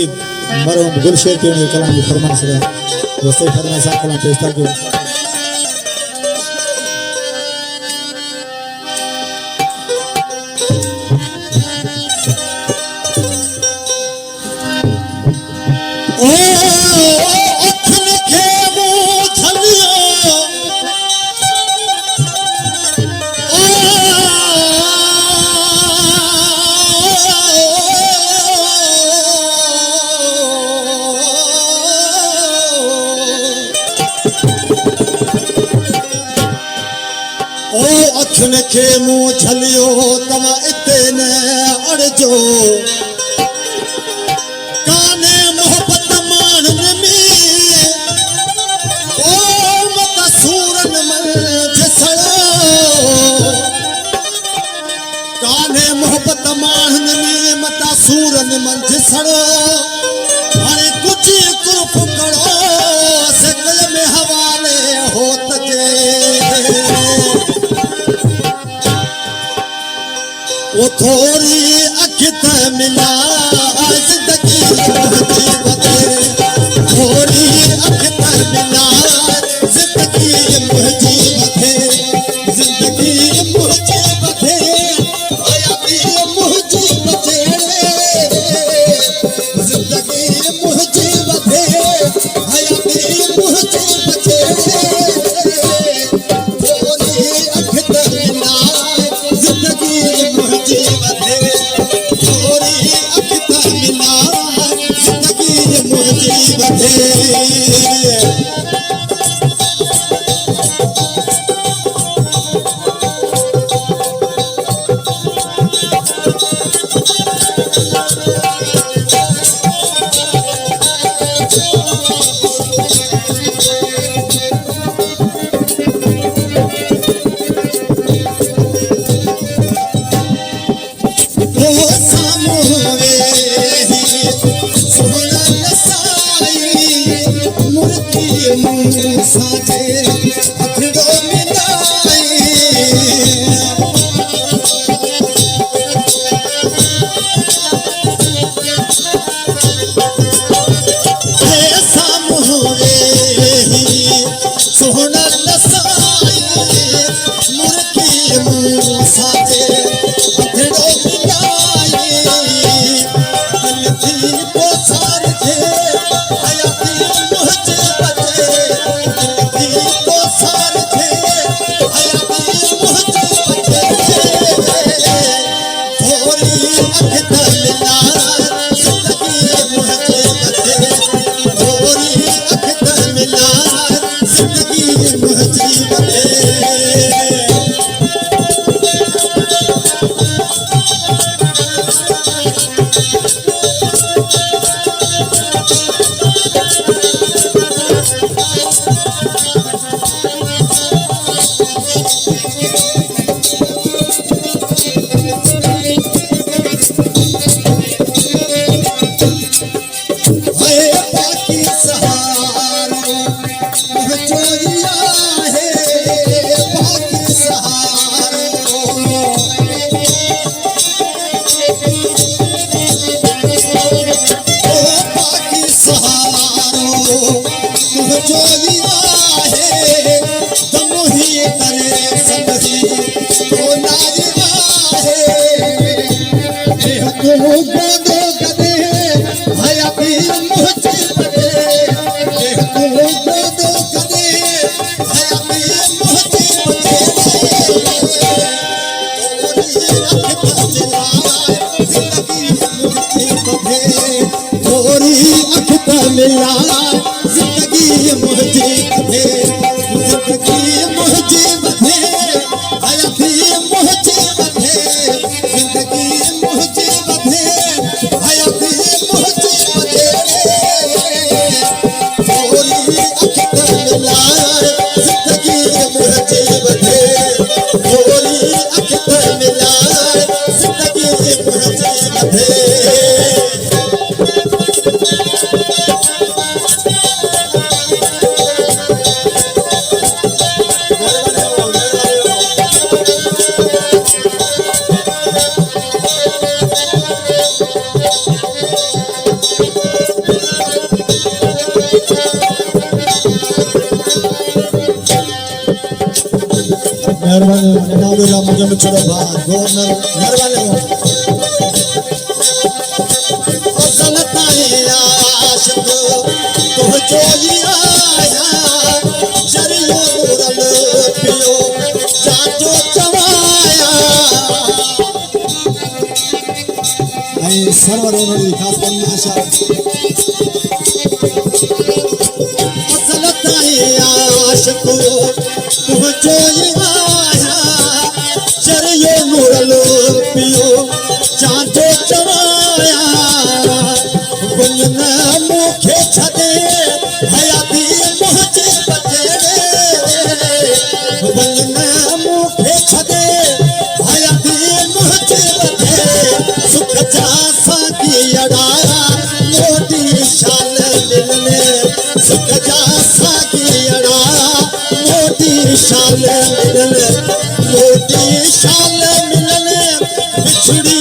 मरहूम गुलशेर के कलाम की फरमाइश है दोस्तों फरमाइश कलाम पेश कर अखिन के मुंह छलियो तवा इतने अड़जो काने मोहब्बत मानन में ओ मत सूरन मन जसड़ो काने मोहब्बत मानन में मत सूरन मन जसड़ो अरे कुछ कुर्फ करो सकल में हवाले होत के वो थोड़ी अखित मिला जिंदगी मुझे थोड़ी अखित मिला जिंदगी मुझे जिंदगी मुझे बथे आया भी मुझे बचे जिंदगी मुझे बथे आया भी मुझे बचे थोड़ी अखित मिला जिंदगी मुझे बथे थोड़ी अखित मिला जिंदगी मुझे बथे साथे अखड़ो मिलाई ऐसा मोरे सोना नसाई मुर्गी मुंह साथे अखड़ो मिलाई दिल थी पोसार थे आया थी मुझे मिला जिंदगी मुझे बथे जिंदगी मुझे बथे आया थी मुझे बथे जिंदगी मुझे बथे आया थी मुझे बथे थोड़ी अखित मिला जिंदगी मुझे बथे थोड़ी अखित मिला जिंदगी मुझे बथे मेहरबानी नालूला मुझे मिछड़ो भा गवर्नर मेहरबानी सनताए आशिक तुह जो ही आया जरियो नूरल पियो जाजो चवाया आई सर्वर उन्होंने खास फरमाइशा सनताए आशिक तुह जो ही आया जरियो नूरल पियो जाजो चवाया गुंजन मुखे छदे हयाती पहुंचे बचेड़े गुंजन मुखे छदे हयाती पहुंचे बचे सुख जासा की अड़ाया मोटी शाल मिलने सुख जासा की अड़ाया मोटी शाल मिलने मोटी शाल मिलने बिछड़ी